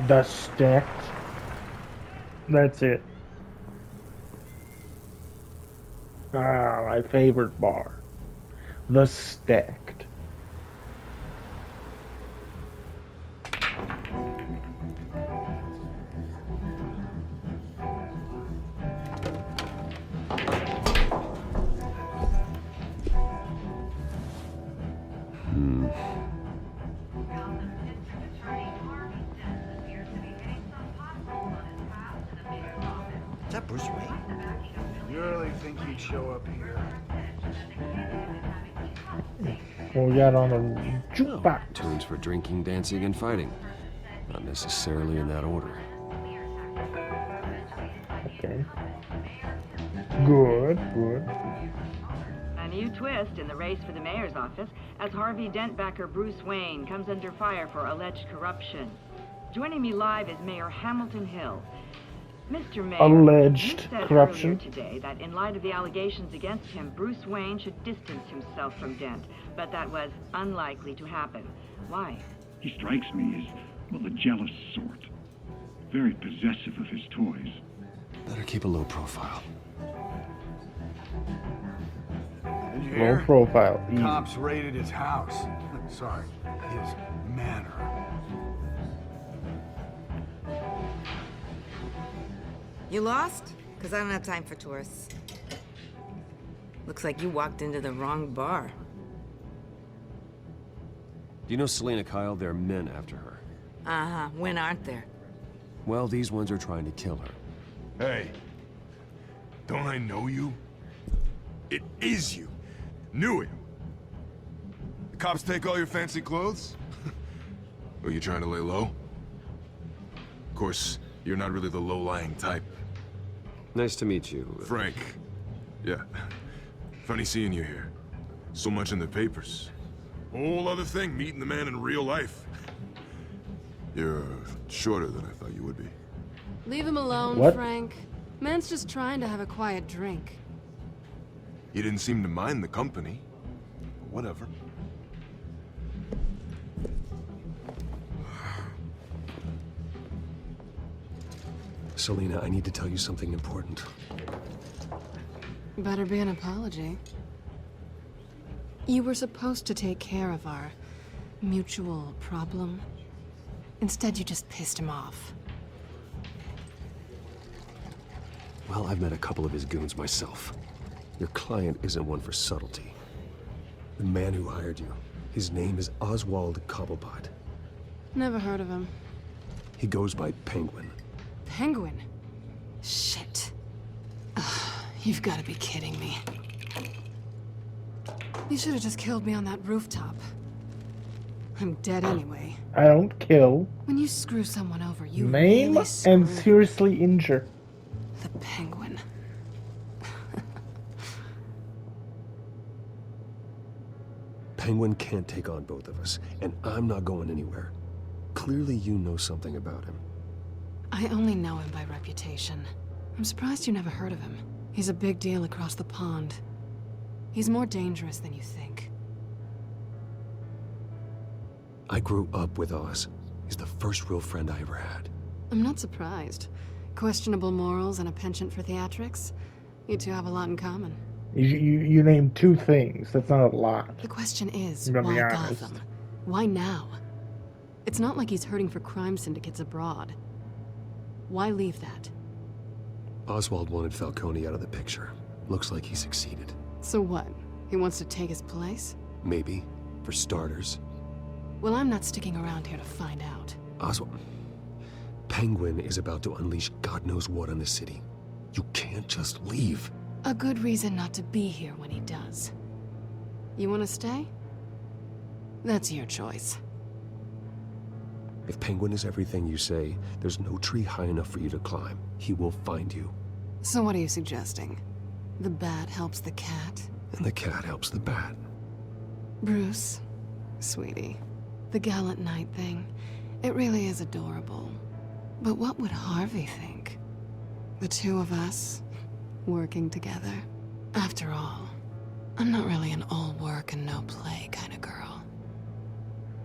The Stacked. That's it. Ah, my favorite bar. The Stacked. Is that Bruce Wayne? You really think he'd show up here? What we got on the jukebox? Tunes for drinking, dancing, and fighting. Not necessarily in that order. Okay. Good, good. A new twist in the race for the mayor's office as Harvey Dent backer Bruce Wayne comes under fire for alleged corruption. Joining me live is Mayor Hamilton Hill. Mr. Mayor, Alleged you said corruption. earlier today that in light of the allegations against him, Bruce Wayne should distance himself from Dent, but that was unlikely to happen. Why? He strikes me as, well, a jealous sort. Very possessive of his toys. Better keep a low profile. Did you Low hear? profile. Cops raided his house. Sorry, his manor. You lost? Because I don't have time for tourists. Looks like you walked into the wrong bar. Do you know Selena Kyle? There are men after her. Uh-huh. When aren't there? Well, these ones are trying to kill her. Hey, don't I know you? It is you. Knew it. The cops take all your fancy clothes? Are you trying to lay low? Of course, you're not really the low-lying type. Nice to meet you. Frank. Yeah. Funny seeing you here. So much in the papers. Whole other thing, meeting the man in real life. You're shorter than I thought you would be. Leave him alone, What? Frank. Man's just trying to have a quiet drink. You didn't seem to mind the company. Whatever. Selena, I need to tell you something important. Better be an apology. You were supposed to take care of our mutual problem. Instead, you just pissed him off. Well, I've met a couple of his goons myself. Your client isn't one for subtlety. The man who hired you, his name is Oswald Cobblepot. Never heard of him. He goes by Penguin. Penguin? Shit. Ugh, you've got to be kidding me. You should have just killed me on that rooftop. I'm dead anyway. I don't kill, When you screw someone over, you maim, really screw and seriously injure. the Penguin. Penguin can't take on both of us, and I'm not going anywhere. Clearly you know something about him. I only know him by reputation. I'm surprised you never heard of him. He's a big deal across the pond. He's more dangerous than you think. I grew up with Oz. He's the first real friend I ever had. I'm not surprised. Questionable morals and a penchant for theatrics. You two have a lot in common. You named two things. That's not a lot. The question is, I'm gonna be why honest. Gotham? Why now? It's not like he's hurting for crime syndicates abroad. Why leave that? Oswald wanted Falcone out of the picture. Looks like he succeeded. So what? He wants to take his place? Maybe, for starters. Well, I'm not sticking around here to find out. Oswald... Penguin is about to unleash God knows what on the city. You can't just leave. A good reason not to be here when he does. You want to stay? That's your choice. If Penguin is everything you say, there's no tree high enough for you to climb. He will find you. So what are you suggesting? The bat helps the cat? And the cat helps the bat. Bruce, sweetie, the gallant knight thing, it really is adorable. But what would Harvey think? The two of us, working together. After all, I'm not really an all work and no play kind of girl.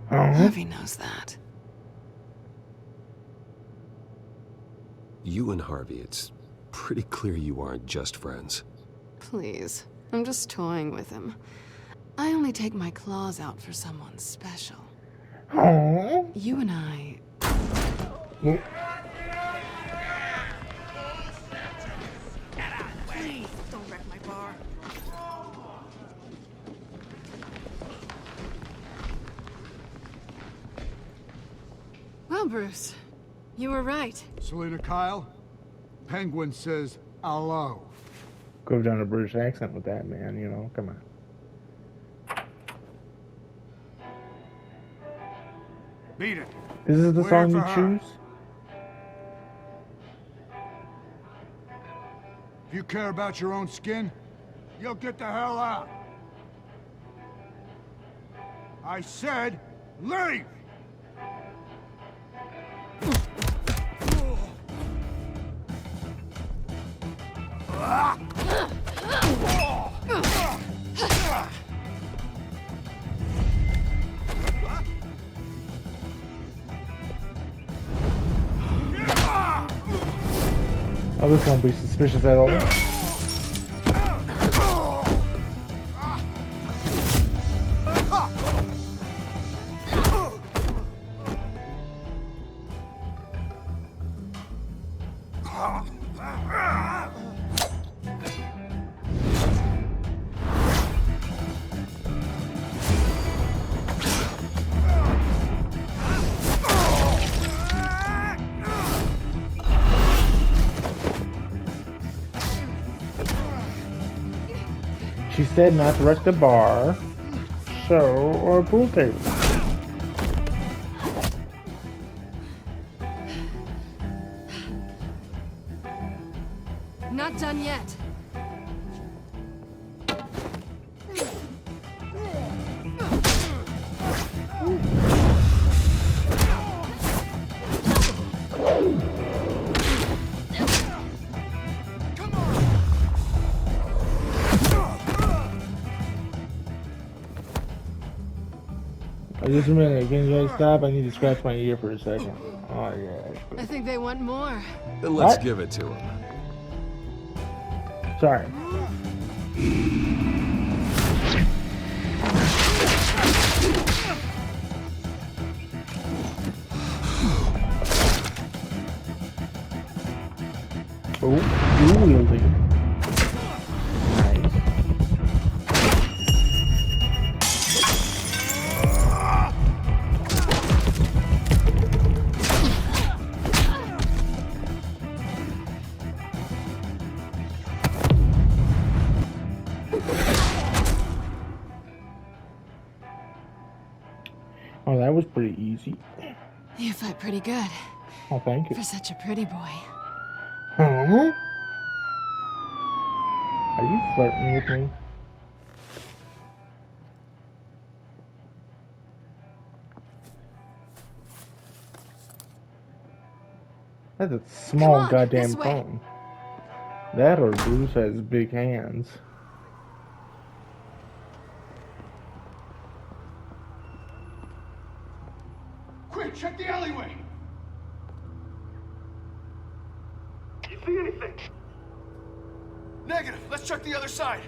Harvey knows that. You and Harvey, it's pretty clear you aren't just friends. Please, I'm just toying with him. I only take my claws out for someone special. Oh. You and I... Well, Don't wreck my bar. Well, Bruce, you were right. Selena Kyle, Penguin says hello. could have done a British accent with that, man. You know, come on. Beat it. Is this the Wait song you for her. choose? If you care about your own skin, you'll get the hell out. I said, leave! Oh, this won't be suspicious at all. She said not to wreck the bar, or a pool table. Not done yet. Just a minute, can you guys stop? I need to scratch my ear for a second. Oh yeah. I think they want more. Then let's What? give it to him. Sorry. Oh, you wielding. Nice. Oh, that was pretty easy. You fight pretty good Oh, thank you. for such a pretty boy. Huh? Are you flirting with me? That's a small on, goddamn this way. phone. That or Bruce has big hands. Quick, check the alleyway! You see anything? Negative. Let's check the other side.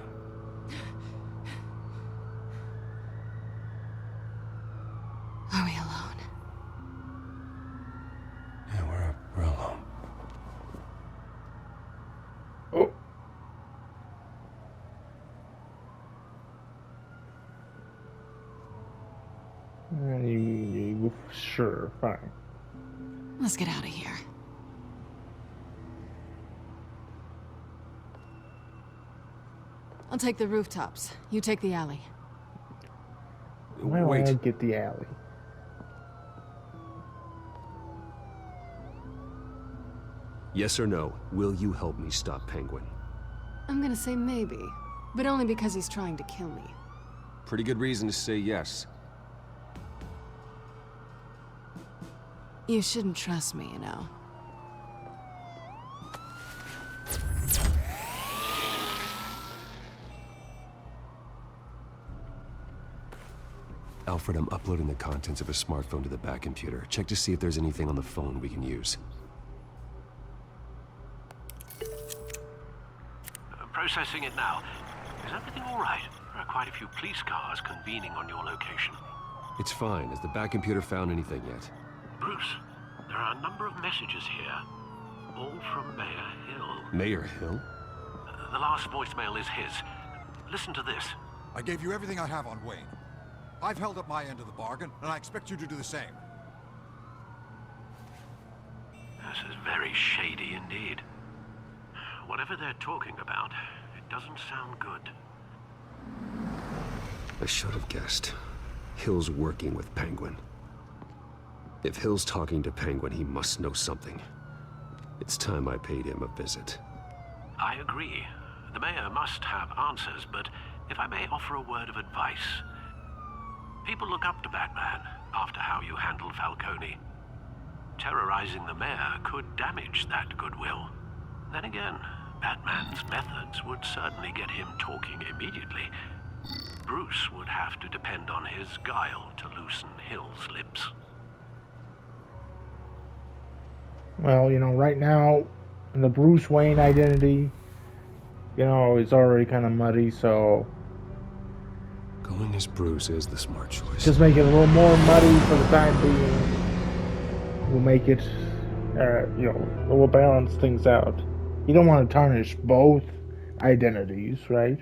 Are we alone? Yeah, we're alone. Oh. Sure, fine. Let's get out of here. I'll take the rooftops. You take the alley. Why don't Wait. I get the alley? Yes or no, will you help me stop Penguin? I'm gonna say maybe, but only because he's trying to kill me. Pretty good reason to say yes. You shouldn't trust me, you know. Alfred, I'm uploading the contents of a smartphone to the back computer. Check to see if there's anything on the phone we can use. Processing it now. Is everything all right? There are quite a few police cars convening on your location. It's fine. Has the back computer found anything yet? Bruce, there are a number of messages here. All from Mayor Hill. Mayor Hill? The last voicemail is his. Listen to this. I gave you everything I have on Wayne. I've held up my end of the bargain, and I expect you to do the same. This is very shady indeed. Whatever they're talking about, it doesn't sound good. I should have guessed. Hill's working with Penguin. If Hill's talking to Penguin, he must know something. It's time I paid him a visit. I agree. The mayor must have answers, but if I may offer a word of advice. People look up to Batman after how you handled Falcone. Terrorizing the mayor could damage that goodwill. Then again, Batman's methods would certainly get him talking immediately. Bruce would have to depend on his guile to loosen Hill's lips. Well, you know, right now, the Bruce Wayne identity, you know, is already kind of muddy, so Going as Bruce is the smart choice. just make it a little more muddy for the time being. We'll make it, you know, we'll balance things out. You don't want to tarnish both identities, right?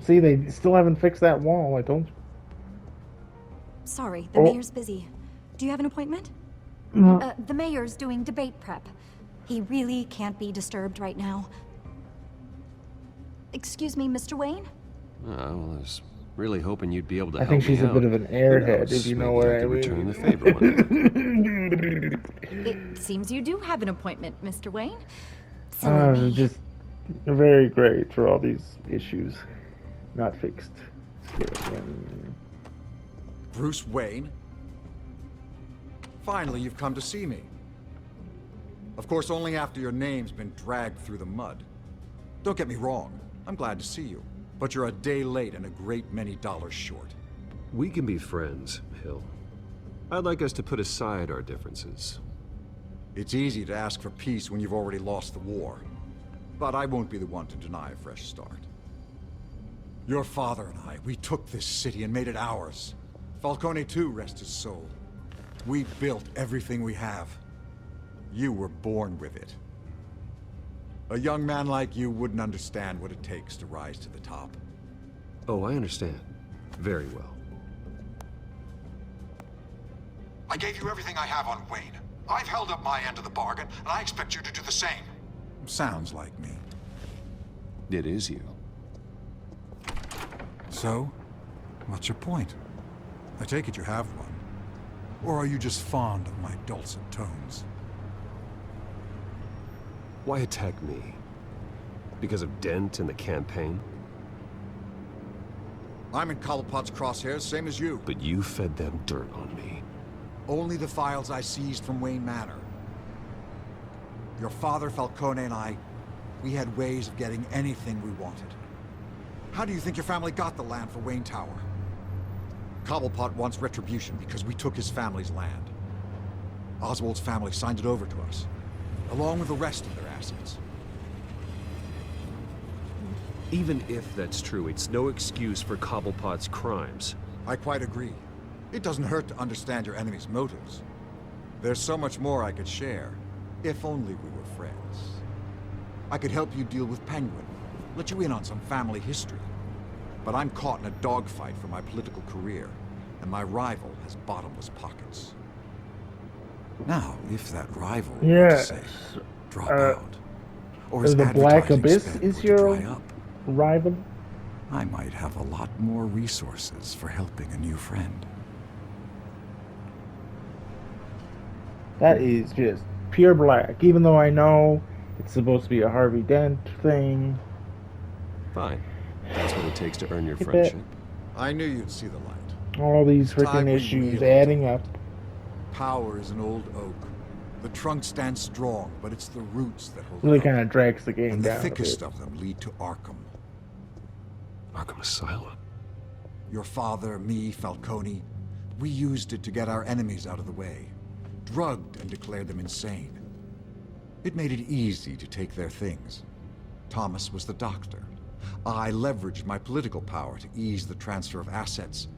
See, they still haven't fixed that wall, I told you. Sorry, the mayor's busy. Do you have an appointment? The mayor's doing debate prep. He really can't be disturbed right now. Excuse me, Mr. Wayne? Oh, well, I was really hoping you'd be able to I help think she's me a out. bit of an airhead, if you know what I mean. Return the favor one. It seems you do have an appointment, Mr. Wayne. Silly me. Just very great for all these issues not fixed. Bruce Wayne? Finally, you've come to see me. Of course, only after your name's been dragged through the mud. Don't get me wrong, I'm glad to see you. But you're a day late and a great many dollars short. We can be friends, Hill. I'd like us to put aside our differences. It's easy to ask for peace when you've already lost the war. But I won't be the one to deny a fresh start. Your father and I, we took this city and made it ours. Falcone too, rest his soul. We built everything we have. You were born with it. A young man like you wouldn't understand what it takes to rise to the top. Oh, I understand. Very well. I gave you everything I have on Wayne. I've held up my end of the bargain, and I expect you to do the same. Sounds like me. It is you. So, what's your point? I take it you have one. Or are you just fond of my dulcet tones? Why attack me? Because of Dent and the campaign? I'm in Cobblepot's crosshairs, same as you. But you fed them dirt on me. Only the files I seized from Wayne Manor. Your father, Falcone, and I, we had ways of getting anything we wanted. How do you think your family got the land for Wayne Tower? Cobblepot wants retribution because we took his family's land. Oswald's family signed it over to us, along with the rest of their assets. Even if that's true, it's no excuse for Cobblepot's crimes. I quite agree. It doesn't hurt to understand your enemy's motives. There's so much more I could share, if only we were friends. I could help you deal with Penguin, let you in on some family history. But I'm caught in a dogfight for my political career, and my rival has bottomless pockets. Now, if that rival were to say, drop out, or his the Black advertising Abyss spend is were to your dry up, rival? I might have a lot more resources for helping a new friend. That is just pure black, even though I know it's supposed to be a Harvey Dent thing. Fine. That's what it takes to earn your Get friendship. I knew you'd see the light. All these freaking Time we issues wield. adding up. Power is an old oak. The trunk stands strong, but it's the roots that hold Really it up. kind of drags the game And the down a thickest bit. of them lead to Arkham. Arkham Asylum. Your father, me, Falcone, we used it to get our enemies out of the way. Drugged and declared them insane. It made it easy to take their things. Thomas was the doctor. I leveraged my political power to ease the transfer of assets.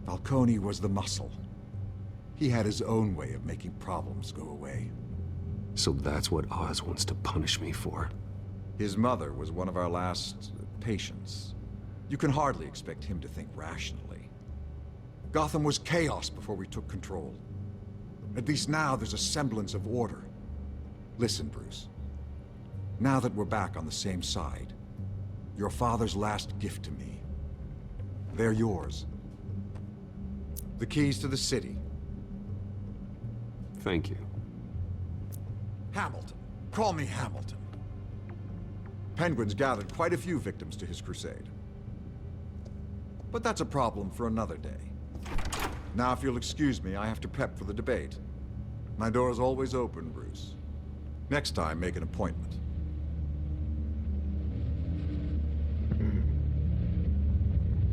Falcone was the muscle. He had his own way of making problems go away. So that's what Oz wants to punish me for. His mother was one of our last patients. You can hardly expect him to think rationally. Gotham was chaos before we took control. At least now there's a semblance of order. Listen, Bruce. Now that we're back on the same side, your father's last gift to me, they're yours. The keys to the city. Thank you. Hamilton. Call me Hamilton. Penguin's gathered quite a few victims to his crusade. But that's a problem for another day. Now, if you'll excuse me, I have to prep for the debate. My door is always open, Bruce. Next time, make an appointment.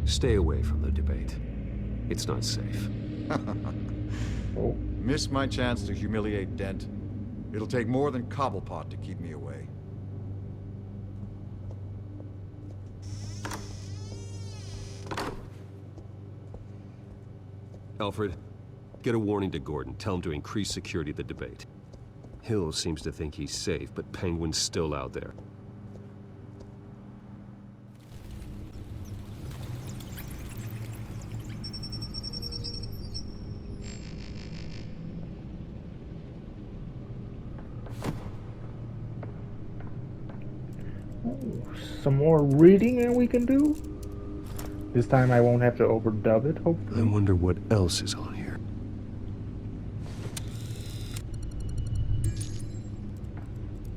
Stay away from the debate. It's not safe. Oh. Miss my chance to humiliate Dent. It'll take more than Cobblepot to keep me away. Alfred, get a warning to Gordon. Tell him to increase security at the debate. Hill seems to think he's safe, but Penguin's still out there. Some more reading that we can do. This time I won't have to overdub it, hopefully. I wonder what else is on here.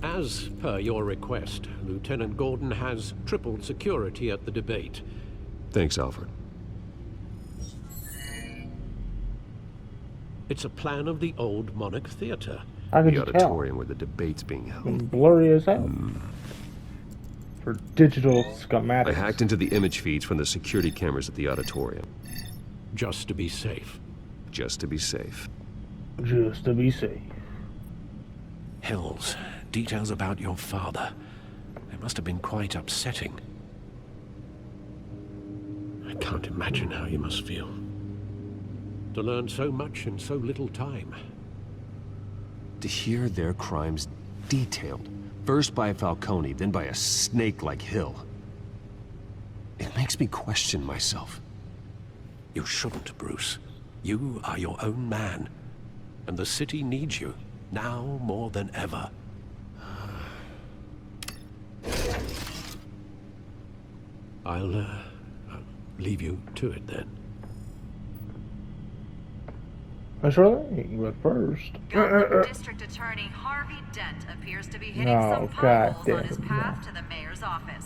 As per your request, Lieutenant Gordon has tripled security at the debate. Thanks, Alfred. It's a plan of the old Monarch Theater. How could The you tell? auditorium where the debate's being held. Blurry as hell. For digital schematics. I hacked into the image feeds from the security cameras at the auditorium. Just to be safe. Just to be safe. Just to be safe. Hills, details about your father. They must have been quite upsetting. I can't imagine how you must feel. To learn so much in so little time. To hear their crimes detailed, first by Falcone, then by a snake like Hill. It makes me question myself. You shouldn't, Bruce. You are your own man. And the city needs you, now more than ever. I'll leave you to it then. Sure thing, but first. Gotham District Attorney Harvey Dent appears to be hitting some potholes on his path to the mayor's office.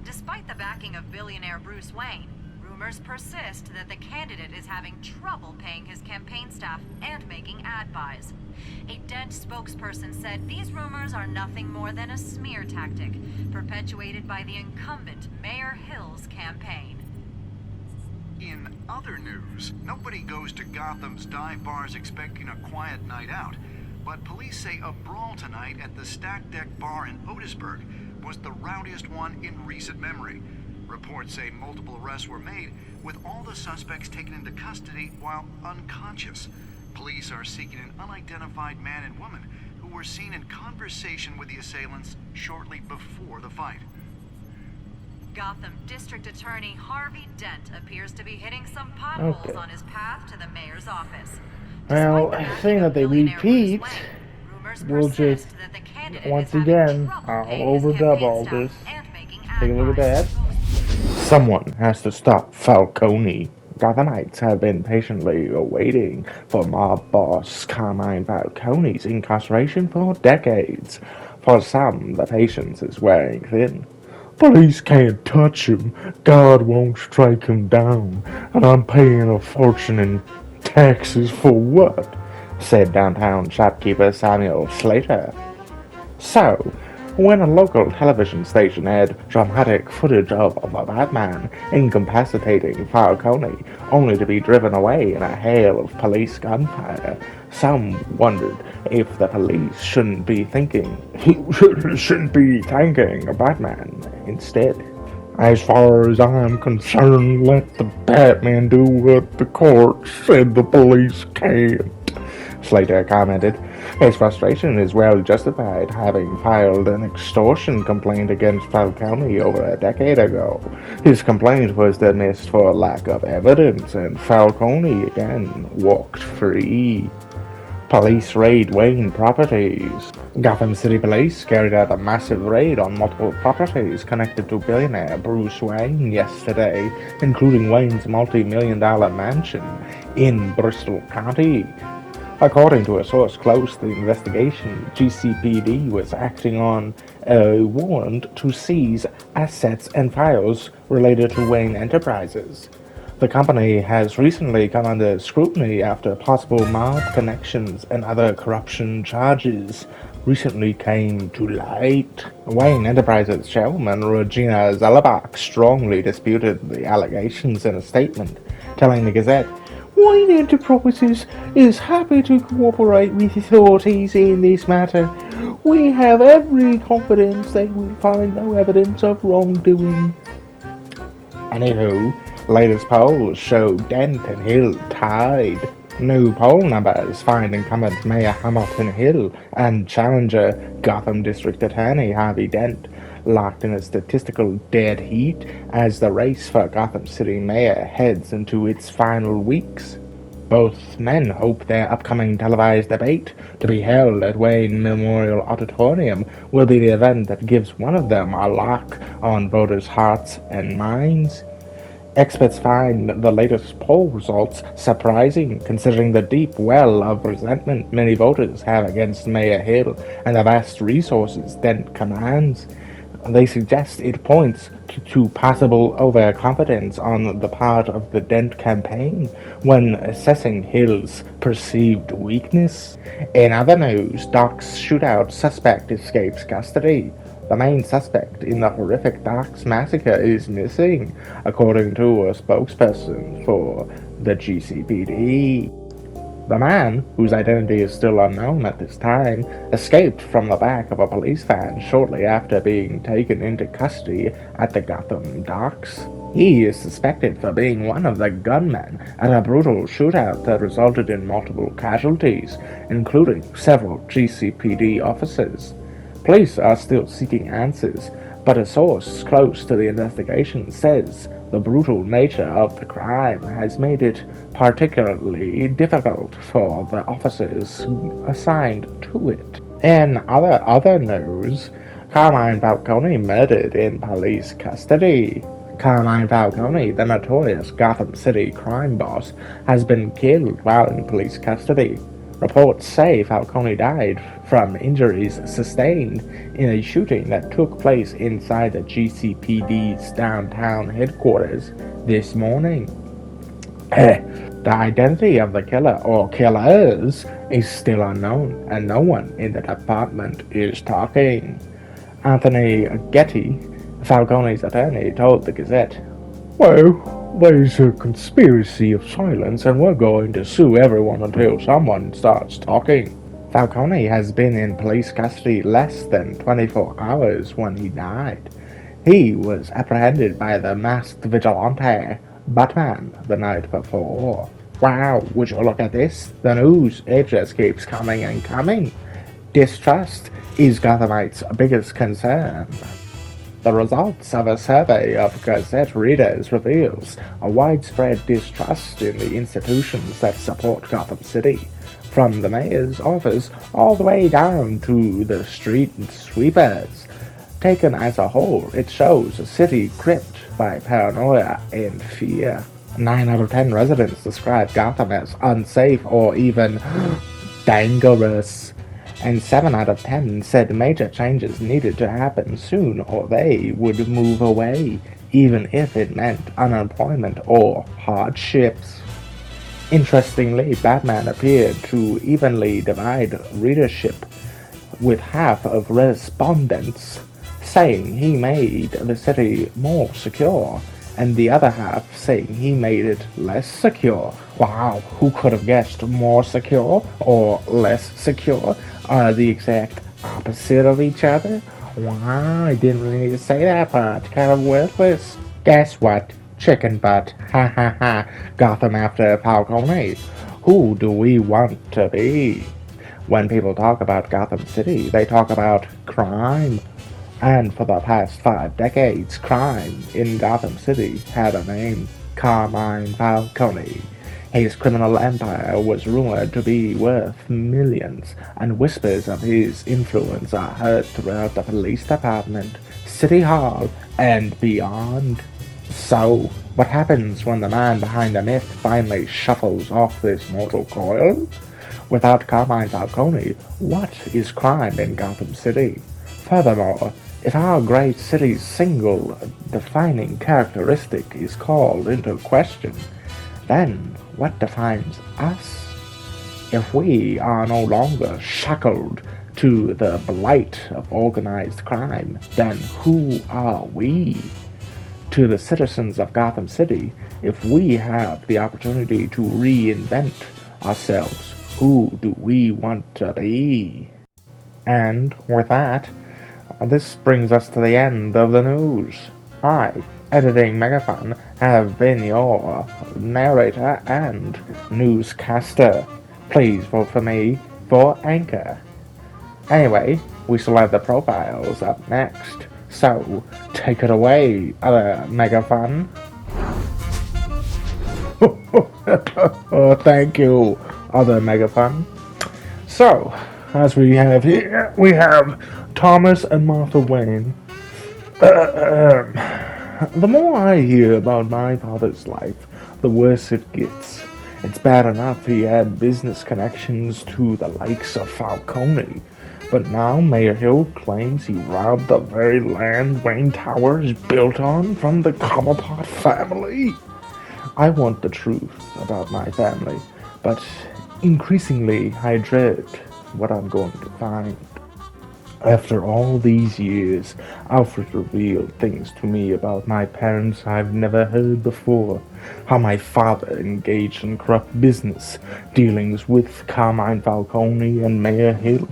Despite the backing of billionaire Bruce Wayne, rumors persist that the candidate is having trouble paying his campaign staff and making ad buys. A Dent spokesperson said these rumors are nothing more than a smear tactic, perpetuated by the incumbent Mayor Hill's campaign. In other news, nobody goes to Gotham's dive bars expecting a quiet night out, but police say a brawl tonight at the Stack Deck Bar in Otisburg was the rowdiest one in recent memory. Reports say multiple arrests were made, with all the suspects taken into custody while unconscious. Police are seeking an unidentified man and woman who were seen in conversation with the assailants shortly before the fight. Gotham District Attorney Harvey Dent appears to be hitting some potholes on his path to the mayor's office. Well, seeing that they repeat, we'll just, once again, I'll overdub all this. Take a look at that. Someone has to stop Falcone. Gothamites have been patiently waiting for mob boss Carmine Falcone's incarceration for decades. For some, the patience is wearing thin. Police can't touch him. God won't strike him down. And I'm paying a fortune in taxes for what? Said downtown shopkeeper Samuel Slater. So, when a local television station had dramatic footage of a Batman incapacitating Falcone, only to be driven away in a hail of police gunfire, some wondered if the police shouldn't be thanking Batman instead. As far as I'm concerned, let the Batman do what the court said the police can't, Slater commented. His frustration is well justified, having filed an extortion complaint against Falcone over a decade ago. His complaint was dismissed for lack of evidence, and Falcone again walked free. Police raid Wayne properties. Gotham City Police carried out a massive raid on multiple properties connected to billionaire Bruce Wayne yesterday, including Wayne's multi-million-dollar mansion in Bristol County. According to a source close to the investigation, GCPD was acting on a warrant to seize assets and files related to Wayne Enterprises. The company has recently come under scrutiny after possible mob connections and other corruption charges recently came to light. Wayne Enterprises chairwoman Regina Zellebach strongly disputed the allegations in a statement, telling the Gazette, Wayne Enterprises is happy to cooperate with authorities in this matter. We have every confidence they will find no evidence of wrongdoing. Anywho, latest polls show Dent and Hill tied. New poll numbers find incumbent Mayor Hamilton Hill and challenger Gotham District Attorney Harvey Dent locked in a statistical dead heat as the race for Gotham City Mayor heads into its final weeks. Both men hope their upcoming televised debate, to be held at Wayne Memorial Auditorium, will be the event that gives one of them a lock on voters' hearts and minds. Experts find the latest poll results surprising, considering the deep well of resentment many voters have against Mayor Hill and the vast resources Dent commands. They suggest it points to possible overconfidence on the part of the Dent campaign when assessing Hill's perceived weakness. In other news, Doc's shootout suspect escapes custody. The main suspect in the horrific Doc's massacre is missing, according to a spokesperson for the GCPD. The man, whose identity is still unknown at this time, escaped from the back of a police van shortly after being taken into custody at the Gotham docks. He is suspected for being one of the gunmen at a brutal shootout that resulted in multiple casualties, including several GCPD officers. Police are still seeking answers, but a source close to the investigation says the brutal nature of the crime has made it particularly difficult for the officers assigned to it. In other news, Carmine Falcone murdered in police custody. Carmine Falcone, the notorious Gotham City crime boss, has been killed while in police custody. Reports say Falcone died from injuries sustained in a shooting that took place inside the GCPD's downtown headquarters this morning. The identity of the killer or killers is still unknown, and no one in the department is talking. Anthony Getty, Falcone's attorney, told the Gazette, "Well, there's a conspiracy of silence, and we're going to sue everyone until someone starts talking." Falcone has been in police custody less than 24 hours when he died. He was apprehended by the masked vigilante Batman the night before. Wow, would you look at this? The news, it just keeps coming and coming. Distrust is Gothamites' biggest concern. The results of a survey of Gazette readers reveals a widespread distrust in the institutions that support Gotham City, from the mayor's office all the way down to the street sweepers. Taken as a whole, it shows a city gripped by paranoia and fear. 9 out of 10 residents describe Gotham as unsafe or even dangerous. and 7 out of 10 said major changes needed to happen soon or they would move away, even if it meant unemployment or hardships. Interestingly, Batman appeared to evenly divide readership, with half of respondents saying he made the city more secure, and the other half saying he made it less secure. Wow, who could have guessed more secure or less secure are the exact opposite of each other? Wow, I didn't really need to say that part. Kind of worthless. Guess what? Chicken butt. Ha ha ha. Gotham after Falcone. Who do we want to be? When people talk about Gotham City, they talk about crime. And for the past 5 decades, crime in Gotham City had a name: Carmine Falcone. His criminal empire was rumored to be worth millions, and whispers of his influence are heard throughout the police department, City Hall, and beyond. So, what happens when the man behind the myth finally shuffles off this mortal coil? Without Carmine Falcone, what is crime in Gotham City? Furthermore, if our great city's single defining characteristic is called into question, then what defines us? If we are no longer shackled to the blight of organized crime, then who are we? To the citizens of Gotham City, if we have the opportunity to reinvent ourselves, who do we want to be? And with that, this brings us to the end of the news. I, Editing Megaphone, have been your narrator and newscaster. Please vote for me for Anchor. Anyway, we still have the profiles up next, so take it away, other Megaphone. Oh, thank you, other Megaphone. So, as we have here, we have Thomas and Martha Wayne. The more I hear about my father's life, the worse it gets. It's bad enough he had business connections to the likes of Falcone, but now Mayor Hill claims he robbed the very land Wayne Tower is built on from the Cobblepot family. I want the truth about my family, but increasingly I dread what I'm going to find. After all these years, Alfred revealed things to me about my parents I've never heard before. How my father engaged in corrupt business dealings with Carmine Falcone and Mayor Hill.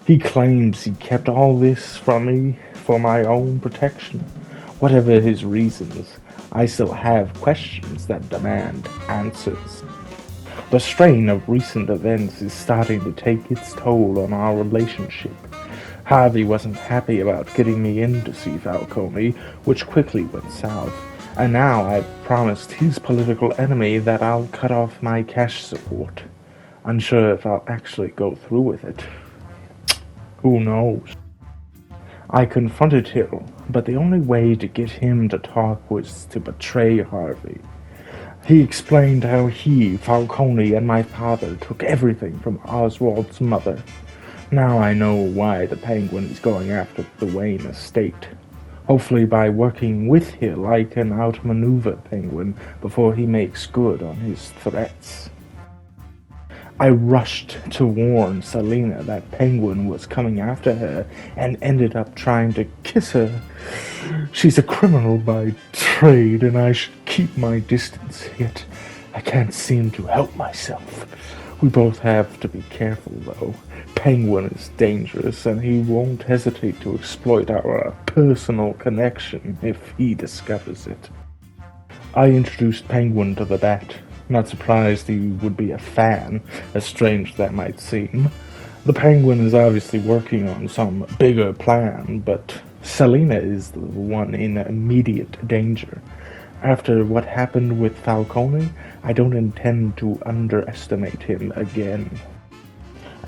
He claims he kept all this from me for my own protection. Whatever his reasons, I still have questions that demand answers. The strain of recent events is starting to take its toll on our relationship. Harvey wasn't happy about getting me in to see Falcone, which quickly went south, and now I've promised his political enemy that I'll cut off my cash support. Unsure if I'll actually go through with it. Who knows? I confronted Hill, but the only way to get him to talk was to betray Harvey. He explained how he, Falcone, and my father took everything from Oswald's mother. Now I know why the Penguin is going after the Wayne estate. Hopefully by working with Hill I can outmaneuver Penguin before he makes good on his threats. I rushed to warn Selina that Penguin was coming after her and ended up trying to kiss her. She's a criminal by trade and I should keep my distance, yet I can't seem to help myself. We both have to be careful, though. Penguin is dangerous, and he won't hesitate to exploit our personal connection if he discovers it. I introduced Penguin to the Bat. Not surprised he would be a fan, as strange as that might seem. The Penguin is obviously working on some bigger plan, but Selina is the one in immediate danger. After what happened with Falcone, I don't intend to underestimate him again.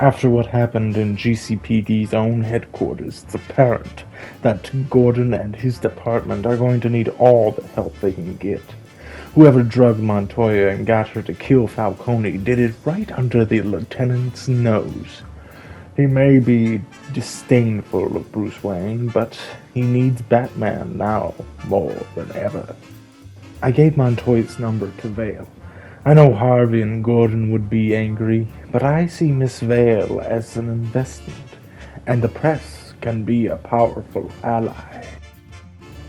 After what happened in GCPD's own headquarters, it's apparent that Gordon and his department are going to need all the help they can get. Whoever drugged Montoya and got her to kill Falcone did it right under the lieutenant's nose. He may be disdainful of Bruce Wayne, but he needs Batman now more than ever. I gave Montoya's number to Vale. I know Harvey and Gordon would be angry, but I see Miss Vale as an investment, and the press can be a powerful ally.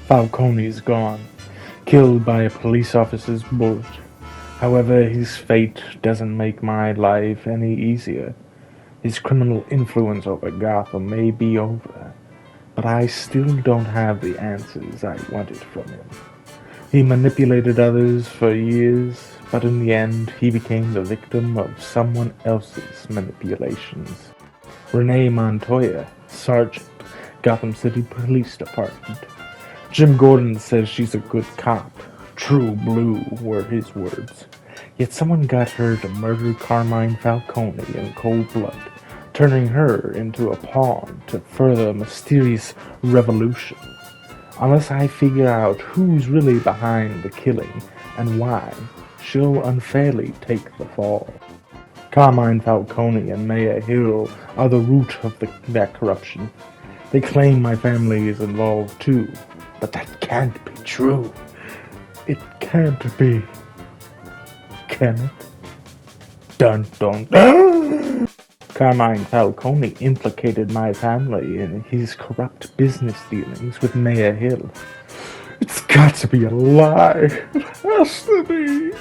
Falcone's gone, killed by a police officer's bullet. However, his fate doesn't make my life any easier. His criminal influence over Gotham may be over, but I still don't have the answers I wanted from him. He manipulated others for years, but in the end, he became the victim of someone else's manipulations. Renee Montoya, Sergeant, Gotham City Police Department. Jim Gordon says she's a good cop. True blue were his words. Yet someone got her to murder Carmine Falcone in cold blood, turning her into a pawn to further a mysterious revolution. Unless I figure out who's really behind the killing and why, she'll unfairly take the fall. Carmine Falcone and Maya Hill are the root of that corruption. They claim my family is involved too, but that can't be true. It can't be. Can it? Dun dun dun! Carmine Falcone implicated my family in his corrupt business dealings with Maya Hill. It's got to be a lie. It has to be.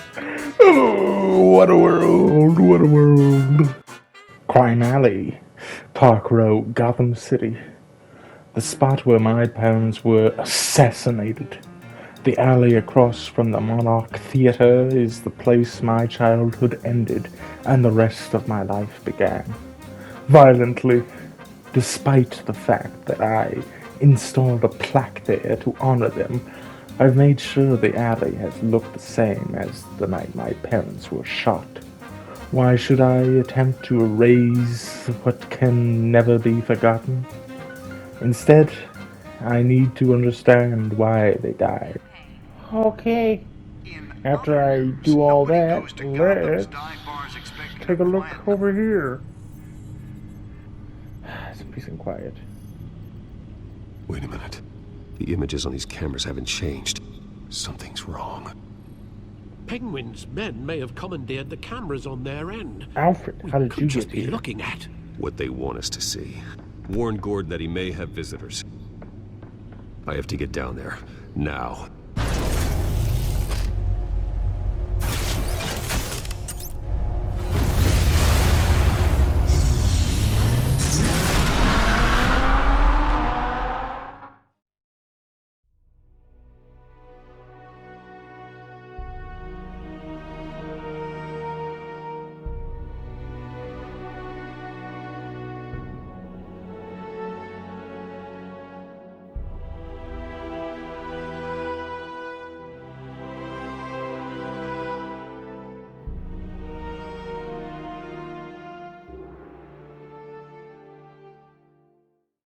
Oh, what a world, what a world. Crime Alley, Park Row, Gotham City. The spot where my parents were assassinated. The alley across from the Monarch Theater is the place my childhood ended and the rest of my life began. Violently, despite the fact that I installed a plaque there to honor them, I've made sure the alley has looked the same as the night my parents were shot. Why should I attempt to erase what can never be forgotten? Instead, I need to understand why they died. Okay. After I do all that, let's take a look over here. It's peace and quiet. Wait a minute. The images on these cameras haven't changed. Something's wrong. Penguin's men may have commandeered the cameras on their end. Alfred, how did you just get be here? looking at what they want us to see. Warn Gordon that he may have visitors. I have to get down there. Now.